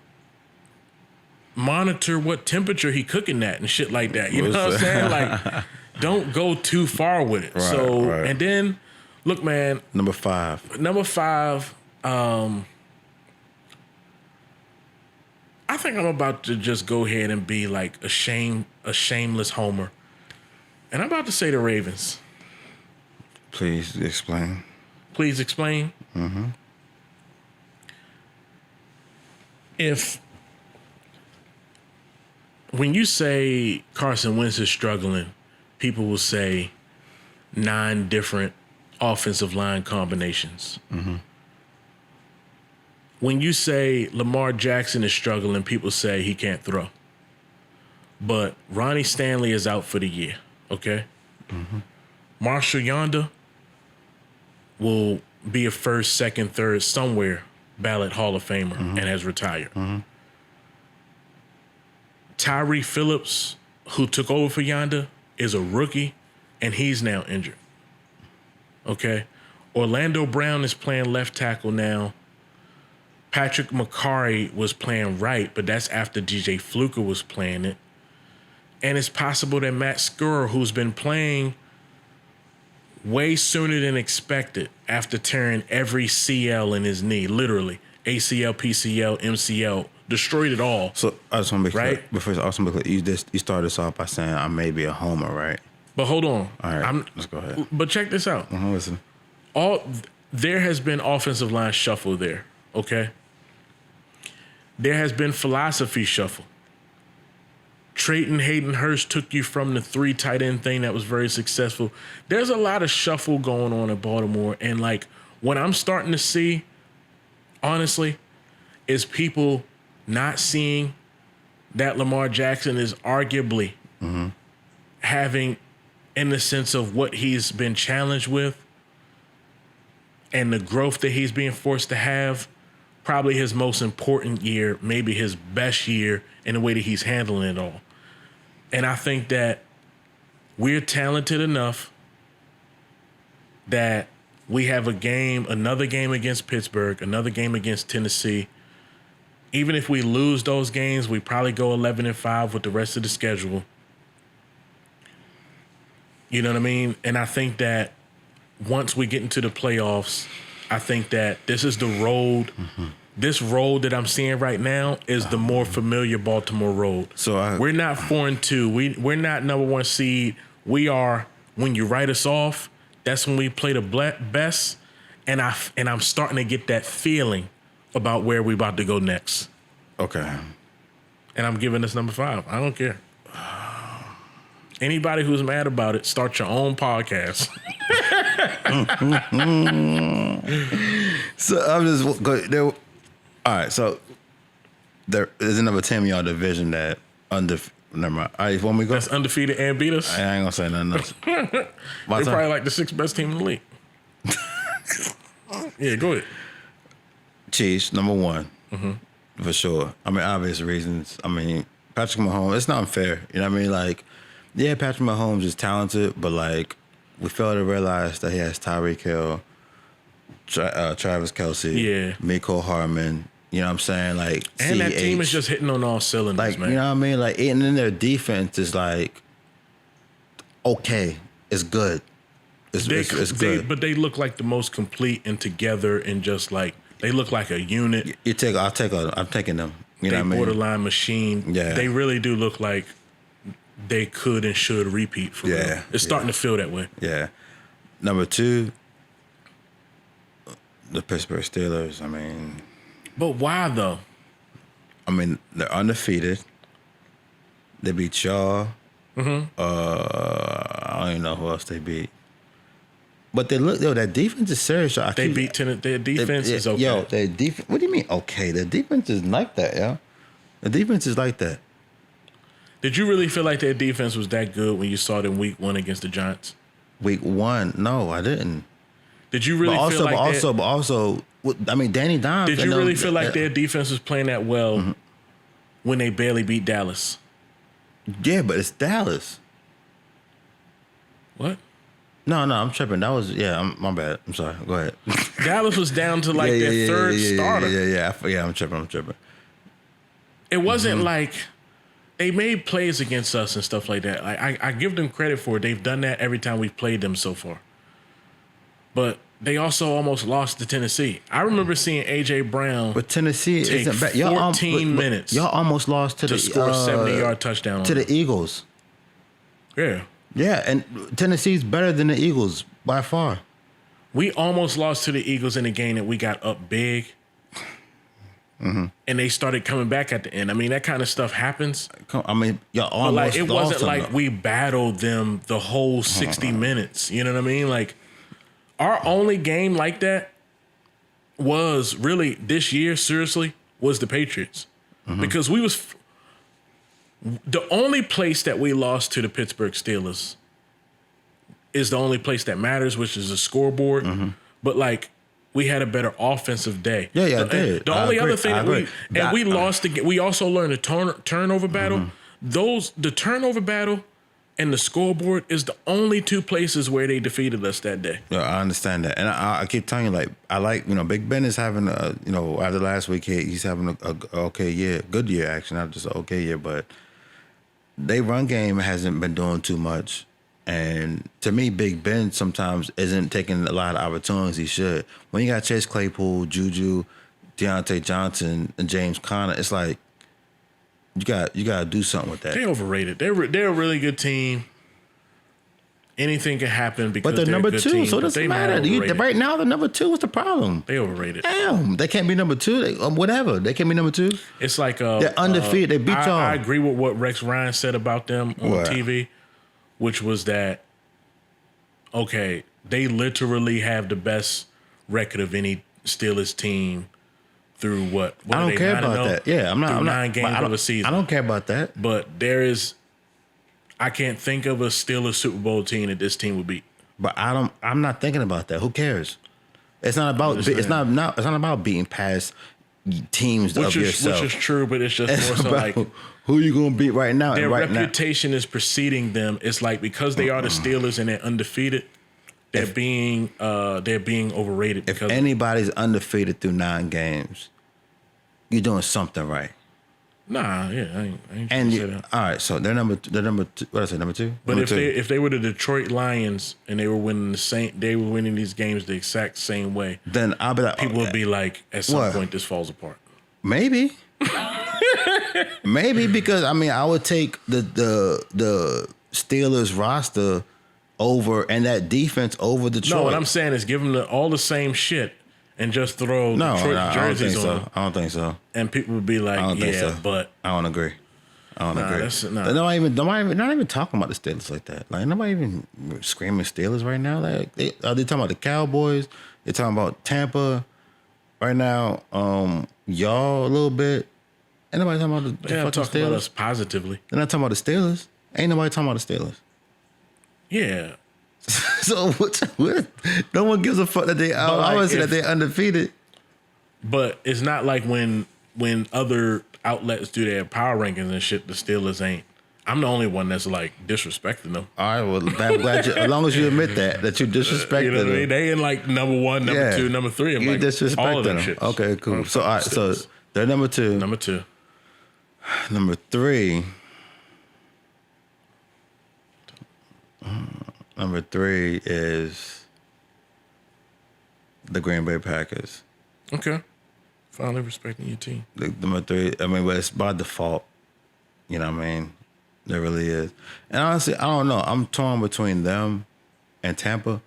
monitor what temperature he cooking at and shit like that. You know what I'm saying? Like, don't go too far with it. Right. And then, look, man. Number five. I think I'm about to just go ahead and be like a shameless homer. And I'm about to say the Ravens. Please explain. Please explain. If when you say Carson Wentz is struggling, people will say 9 different offensive line combinations. When you say Lamar Jackson is struggling, people say he can't throw. But Ronnie Stanley is out for the year, okay? Marshall Yonder will be a first, second, third, somewhere ballot Hall of Famer and has retired. Tyree Phillips, who took over for Yonder, is a rookie, and he's now injured. Okay? Orlando Brown is playing left tackle now. Patrick McCarry was playing right, but that's after DJ Fluker was playing it. And it's possible that Matt Skura, who's been playing way sooner than expected after tearing every CL in his knee, literally. ACL, PCL, MCL, destroyed it all. So I just want to be clear. Right? Before I also be clear, you started this off by saying I may be a homer, right? But hold on. All right, let's go ahead. But check this out. Listen. There has been offensive line shuffle there, okay? There has been philosophy shuffle. Trayton Hayden Hurst took you from the 3 tight end thing that was very successful. There's a lot of shuffle going on in Baltimore. And like what I'm starting to see, honestly, is people not seeing that Lamar Jackson is arguably having, in the sense of what he's been challenged with and the growth that he's being forced to have, probably his most important year, maybe his best year in the way that he's handling it all. And I think that we're talented enough that we have another game against Pittsburgh, another game against Tennessee. Even if we lose those games, we probably go 11-5 with the rest of the schedule. You know what I mean? And I think that once we get into the playoffs, I think that this is the road. This road that I'm seeing right now is the more familiar Baltimore road. So we're not 4-2. We're not number 1 seed. We are, when you write us off, that's when we play the best. And I'm starting to get that feeling about where we about to go next. Okay. And I'm giving this number 5. I don't care. Anybody who's mad about it, start your own podcast. So I'm just there. All right, so there is another team in your division that never mind. All right, when we go, that's undefeated and beat us. I ain't gonna say nothing else. They're probably like the 6th best team in the league. Yeah, go ahead. Chiefs, number 1, for sure. I mean, obvious reasons. I mean, Patrick Mahomes. It's not unfair. You know what I mean? Like, Yeah, Patrick Mahomes is talented, but like we fail to realize that he has Tyreek Hill, Travis Kelce, Mecole Hardman. You know what I'm saying? Like, and that team is just hitting on all cylinders, like, man. You know what I mean? Like, and then their defense is like, okay, it's good. It's good. But they look like the most complete and together, and just like they look like a unit. I'm taking them. You know what I mean? Borderline machine. Yeah, they really do look like they could and should repeat for real. It's starting to feel that way. Yeah. Number 2, the Pittsburgh Steelers. I mean, but why though? I mean, they're undefeated. They beat y'all. I don't even know who else they beat. But they look, that defense is serious. Their defense is okay. Yo, their defense. What do you mean okay? Their defense is like that, yo. The defense is like that. Did you really feel like their defense was that good when you saw them week 1 against the Giants? Week 1, no, I didn't. Did you really feel like but also, I mean, Danny Dimes. Did you really feel like their defense was playing that well when they barely beat Dallas? Yeah, but it's Dallas. What? No, I'm tripping. That was my bad. I'm sorry. Go ahead. Dallas was down to like their third starter. Yeah. I'm tripping. It wasn't like they made plays against us and stuff like that. I give them credit for it. They've done that every time we've played them so far. But they also almost lost to Tennessee. I remember seeing A.J. Brown. But Tennessee isn't bad. 14 minutes. Y'all almost lost to score a 70-yard touchdown to the Eagles. Yeah. Yeah, and Tennessee's better than the Eagles by far. We almost lost to the Eagles in a game that we got up big. And they started coming back at the end. I mean, that kind of stuff happens. I mean, y'all almost lost. It wasn't like them. we battled them the whole 60 minutes. You know what I mean? Like, our only game like that was really this year, seriously, was the Patriots. Because we was... The only place that we lost to the Pittsburgh Steelers is the only place that matters, which is the scoreboard. But like, we had a better offensive day. Yeah, I did. The only other thing we lost again. We also learned the turnover battle. The turnover battle and the scoreboard is the only 2 places where they defeated us that day. Yeah, I understand that, and I keep telling you, like, I like, Big Ben is having after last week he's having a okay year, good year actually, not just an okay year, but. They run game hasn't been doing too much. And to me, Big Ben sometimes isn't taking a lot of opportunities he should. When you got Chase Claypool, Juju, Deontay Johnson, and James Conner, it's like you got to do something with that. They overrated. They're a really good team. Anything can happen because they're number a good 2, team, so it doesn't matter. Right now, they're number 2. What's the problem? They overrated. Damn, they can't be number 2. Whatever, they can't be number 2. It's like they're undefeated. They beat y'all. I agree with what Rex Ryan said about them on TV, which was that they literally have the best record of any Steelers team through what I don't care about that. Yeah, I'm not 9 games of a season. I don't care about that. But I can't think of a Steelers Super Bowl team that this team would beat. But I'm not thinking about that. Who cares? It's not about. It's not about beating past teams of yourself. Which is true, but it's just more so like who you gonna beat right now. Their right reputation is preceding them. It's like because they are the Steelers and they're undefeated, they're being overrated. If anybody's undefeated through 9 games, you're doing something right. Nah, yeah, I ain't and say that. All right, so they're number 2. What did I say? Number 2. But if they were the Detroit Lions and they were winning these games the exact same way, then I'll be like, people would be like, at some point this falls apart. Maybe, maybe because I would take the Steelers roster over and that defense over Detroit. No, what I'm saying is give them all the same shit. And just throw Detroit jerseys on. I don't think so. And people would be like, but I don't agree. I don't agree. They're not even talking about the Steelers like that. Like nobody even screaming Steelers right now. Like they talking about the Cowboys. They're talking about Tampa right now. Y'all a little bit. Ain't nobody talking about the fucking Steelers. About us positively. They're not talking about the Steelers. Ain't nobody talking about the Steelers. Yeah. So what? No one gives a fuck that they. I would say that they're undefeated. But it's not like when other outlets do their power rankings and shit, the Steelers ain't. I'm the only one that's like disrespecting them. All right, well, I'm glad you, as long as you admit that you disrespected You know what I mean? them. They in like number 1, number 2, number 3. I'm You like, disrespected all of them them. shits. Okay, cool. So, all right, so they're number 2. Number 2. Number 3. Number 3 is the Green Bay Packers. Okay. Finally respecting your team. Number 3, I mean, but it's by default. You know what I mean? There really is. And honestly, I don't know. I'm torn between them and Tampa,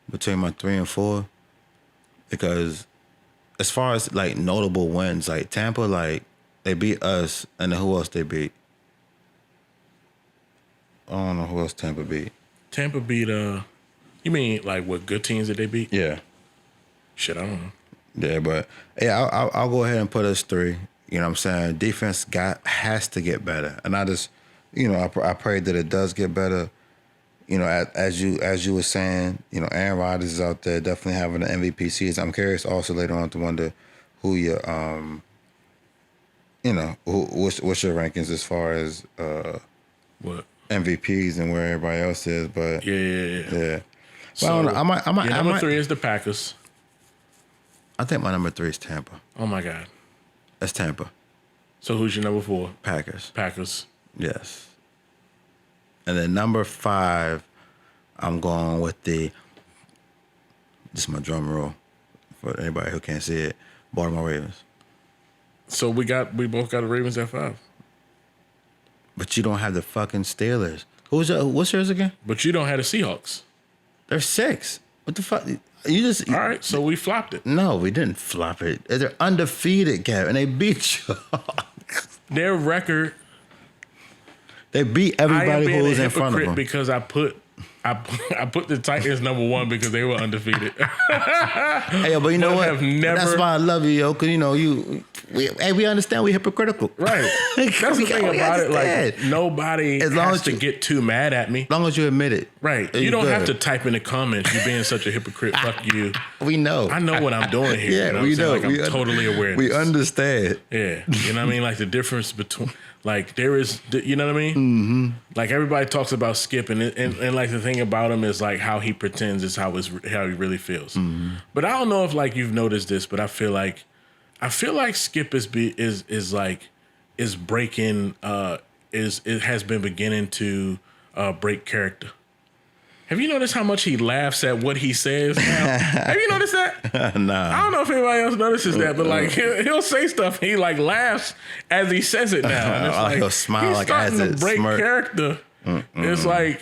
between my 3 and 4. Because as far as, like, notable wins, like, Tampa, like, they beat us, and then who else they beat? I don't know who else Tampa beat. Tampa beat, you mean like what good teams did they beat? Yeah. Shit, I don't know. Yeah, but, yeah, I'll go ahead and put us 3. You know what I'm saying? Defense has to get better. And I just, you know, I pray that it does get better. You know, as you were saying, you know, Aaron Rodgers is out there definitely having an MVP season. I'm curious also later on to wonder who your, you know, what's your rankings as far as What? MVPs and where everybody else is. But Yeah. So, I don't know. I might. Number 3 is the Packers. I think my number 3 is Tampa. Oh my God. That's Tampa. So who's your number 4? Packers. Packers. Yes. And then number 5, I'm going with this is my drum roll for anybody who can't see it. Baltimore Ravens. So we both got the Ravens at 5. But you don't have the fucking Steelers. What's yours again? But you don't have the Seahawks. They're 6. What the fuck? You just All right, so we flopped it. No, we didn't flop it. They're undefeated, Kev, and they beat you. Their record. They beat everybody who was in front of them. Because I put the Titans number 1 because they were undefeated. Hey, but you know what? That's why I love you, yo. Because you know we understand we hypocritical, right? That's the thing about it. Like nobody has to get too mad at me. As long as you admit it, right? You don't have to type in the comments. You're being such a hypocrite. Fuck you. We know. I know what I'm doing here. Yeah, you know we know. Like, I'm totally aware. We understand. Yeah, you know what I mean. Like the difference between. Like there is, you know what I mean? Mm-hmm. Like everybody talks about Skip, and like the thing about him is like how he pretends is how he really feels. Mm-hmm. But I don't know if like you've noticed this, but I feel like Skip is breaking it has been beginning to break character. Have you noticed how much he laughs at what he says now? Have you noticed that? Nah. I don't know if anybody else notices that, but like he'll say stuff. He like laughs as he says it now. And it's like he'll smile he's like starting as to it break smirk. character. It's like,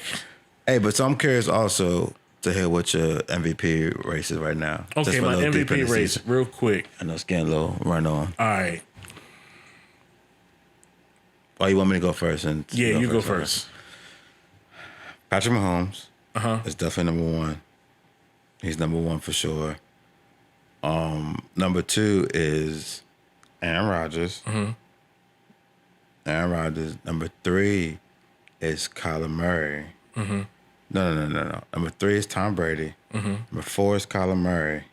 hey, but so I'm curious also to hear what your MVP race is right now. Okay, my MVP race, real quick. I know it's getting a little run on. All right. Oh, you want me to go first? Yeah, you go first. Patrick Mahomes. It's definitely number 1. He's number 1 for sure. Number 2 is Aaron Rodgers. Aaron Rodgers. Number 3 is Kyler Murray. No. Number 3 is Tom Brady. Number 4 is Kyler Murray.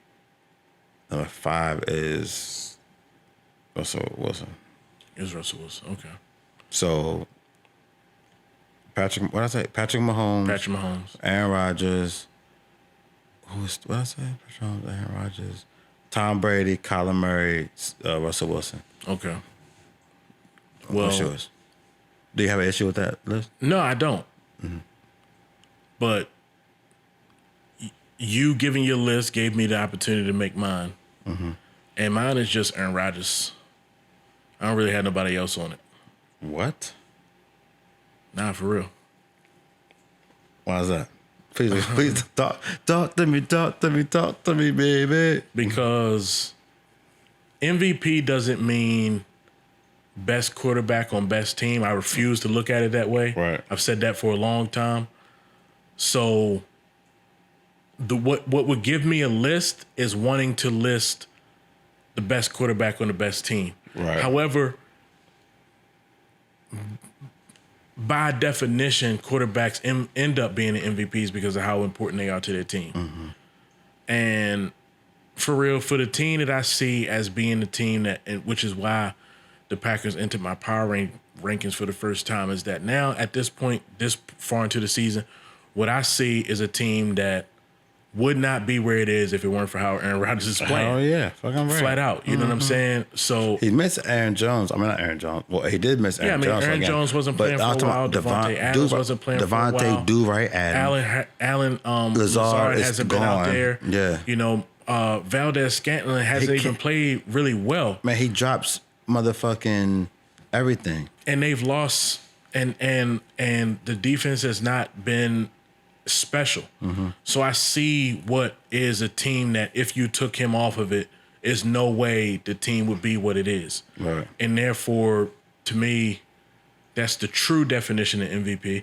Number 5 is Russell Wilson. Is Russell Wilson. Okay. So Patrick Mahomes. Aaron Rodgers. What did I say? Patrick Mahomes, Aaron Rodgers. Tom Brady, Kyler Murray, Russell Wilson. Okay. Well, what's yours? Do you have an issue with that list? No, I don't. But you giving your list gave me the opportunity to make mine. And mine is just Aaron Rodgers. I don't really have nobody else on it. What? Nah, for real. Why is that? Please talk to me, baby. Because MVP doesn't mean best quarterback on best team. I refuse to look at it that way. Right. I've said that for a long time. So what would give me a list is wanting to list the best quarterback on the best team. Right. However, by definition, quarterbacks end up being the MVPs because of how important they are to their team. And for real, for the team that I see as being the team that, which is why the Packers entered my power rankings for the first time is that now at this point, this far into the season, what I see is a team that would not be where it is if it weren't for how Aaron Rodgers is playing. Oh yeah, fucking right. Flat out. You know what I'm saying? So he missed Aaron Jones. I mean, not Aaron Jones. Well, he did miss Aaron Jones. Aaron Jones wasn't playing for a while. Devontae Adams wasn't playing for a while. Devontae Do-Right Adams. Allen Lazard hasn't been out there. Yeah. You know, Valdez Scantling hasn't even played really well. Man, he drops motherfucking everything. And they've lost, and the defense has not been special. So I see what is a team that if you took him off of it, there's no way the team would be what it is. Right. And therefore, to me, that's the true definition of MVP.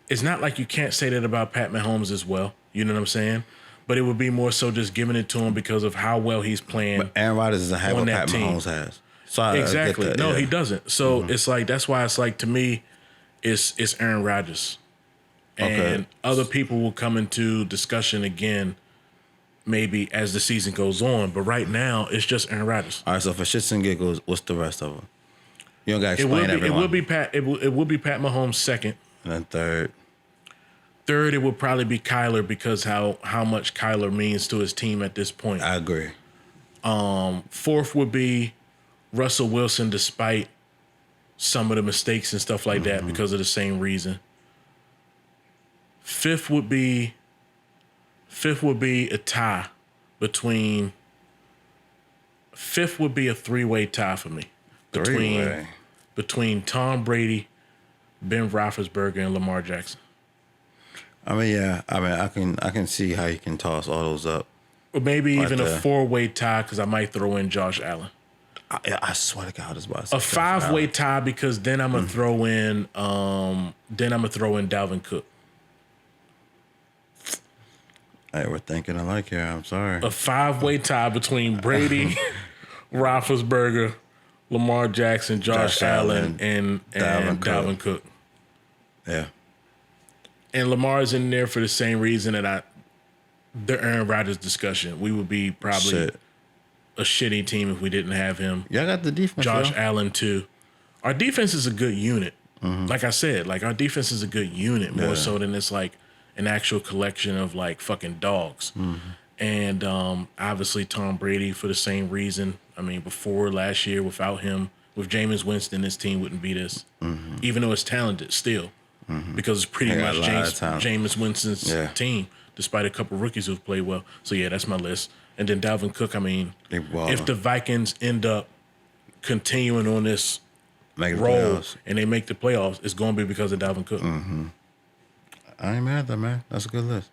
It's not like you can't say that about Pat Mahomes as well. You know what I'm saying? But it would be more so just giving it to him because of how well he's playing. But Aaron Rodgers doesn't have what Pat Mahomes has. So exactly. No, he doesn't. So it's like, that's why it's like, to me, it's Aaron Rodgers. And other people will come into discussion again, maybe as the season goes on. But right now, it's just Aaron Rodgers. All right. So for shits and giggles, what's the rest of them? You don't got to explain everyone. It would be Pat. It would be Pat Mahomes second. And then third. Third, it would probably be Kyler because how much Kyler means to his team at this point. I agree. Fourth would be Russell Wilson, despite some of the mistakes and stuff like that, because of the same reason. Fifth would be a tie between. Fifth would be a three-way tie for me between Tom Brady, Ben Roethlisberger, and Lamar Jackson. I mean, yeah. I mean, I can see how you can toss all those up. Or maybe even a four-way tie because I might throw in Josh Allen. I swear to God, it's about a five-way tie because then I'm gonna throw in Dalvin Cook. Hey, we're thinking alike here. I'm sorry. A five-way tie between Brady, Roethlisberger, Lamar Jackson, Josh Allen, and Dalvin Cook. Yeah. And Lamar's in there for the same reason that the Aaron Rodgers discussion. We would be probably a shitty team if we didn't have him. Y'all got the defense. Josh Allen too. Our defense is a good unit. Like I said, like our defense is a good unit more so than it's like an actual collection of like fucking dogs. And obviously Tom Brady for the same reason. I mean, before last year, without him, with Jameis Winston, this team wouldn't be this. Even though it's talented still. Because it's pretty much Jameis Winston's team, despite a couple rookies who've played well. So, yeah, that's my list. And then Dalvin Cook, I mean, if the Vikings end up continuing on this role and they make the playoffs, it's going to be because of Dalvin Cook. I ain't mad at that, man. That's a good list.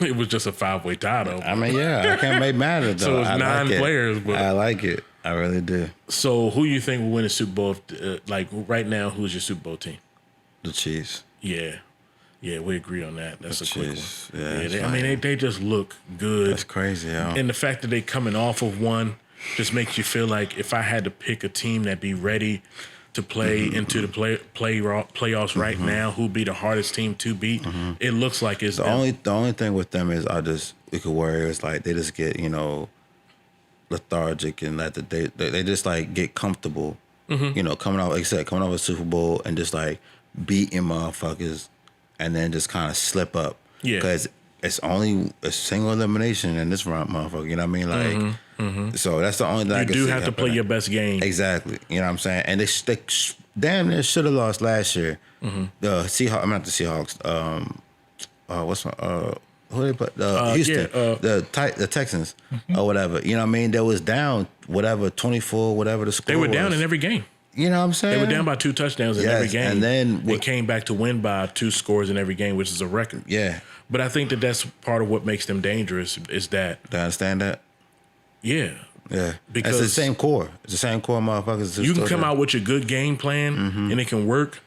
It was just a five-way tie, though. I mean, yeah, I can't make mad at it, though. So it's nine players. But I like it. I really do. So who you think will win the Super Bowl? Like, right now, who's your Super Bowl team? The Chiefs. Yeah, we agree on that. That's a quick one. Yeah, I mean, they just look good. That's crazy, yo. And the fact that they coming off of one just makes you feel like if I had to pick a team that'd be ready to play into the playoffs right now, who'd be the hardest team to beat? It looks like it's the only thing with them is we could worry is like they just get lethargic and that they just like get comfortable. Coming off, like I said, coming off a Super Bowl and just like beating motherfuckers and then just kind of slip up. Yeah. Because it's only a single elimination in this round, motherfucker. You know what I mean? Like, so that's the only thing I can see. You do have to play your best game. Exactly. You know what I'm saying? And they damn near should have lost last year. The Seahawks, I'm not the Seahawks. Who they put? Houston. The Texans or whatever. You know what I mean? They was down, 24, whatever the score was. They were down in every game. You know what I'm saying? They were down by 2 touchdowns in every game. And then they came back to win by 2 scores in every game, which is a record. Yeah. But I think that's part of what makes them dangerous is that. Do you understand that? Yeah. Yeah. Because it's the same core. It's the same core motherfuckers. You can come out with your good game plan and it can work.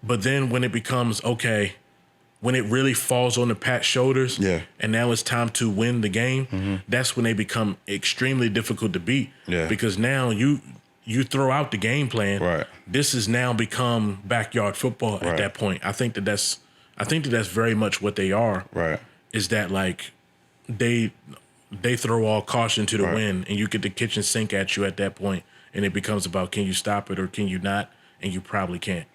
But then when it becomes, when it really falls on the Pat's shoulders and now it's time to win the game, that's when they become extremely difficult to beat. Yeah. Because now you throw out the game plan. Right. This has now become backyard football at that point. I think that's very much what they are. Right. Is that like they throw all caution to the wind and you get the kitchen sink at you at that point and it becomes about can you stop it or can you not? and you probably can't.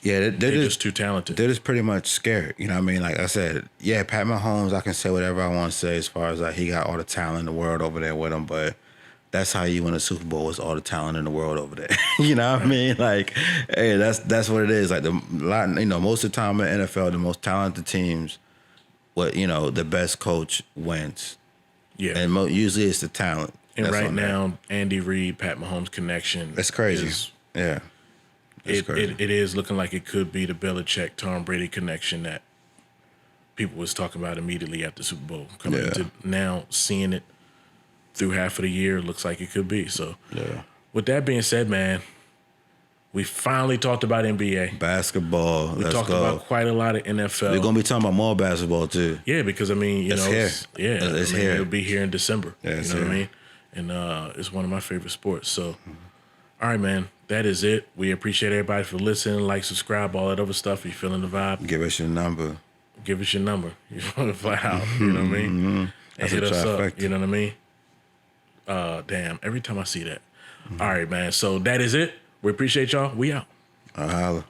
Yeah, They're just too talented. They're just pretty much scared. You know what I mean? Like I said, yeah, Pat Mahomes, I can say whatever I want to say as far as like he got all the talent in the world over there with him, but that's how you win a Super Bowl is all the talent in the world over there. You know what I mean? Like, hey, that's what it is. Like most of the time in the NFL, the most talented teams, the best coach wins. Yeah. And usually it's the talent. And right now, Andy Reid, Pat Mahomes connection. That's crazy. Yeah. It is looking like it could be the Belichick Tom Brady connection that people was talking about immediately after Super Bowl. Coming into now seeing it through half of the year, looks like it could be. So with that being said, man, we finally talked about NBA. Basketball. We talked about quite a lot of NFL. We're gonna be talking about more basketball too. Yeah, because I mean, it's here. It's here. It'll be here in December. Yeah, you know what I mean? And it's one of my favorite sports. So all right, man. That is it. We appreciate everybody for listening. Like, subscribe, all that other stuff. If you're feeling the vibe. Give us your number. You want to fly out. You know what I mean? And hit us up. You know what I mean? Damn. Every time I see that. All right, man. So that is it. We appreciate y'all. We out. Holla.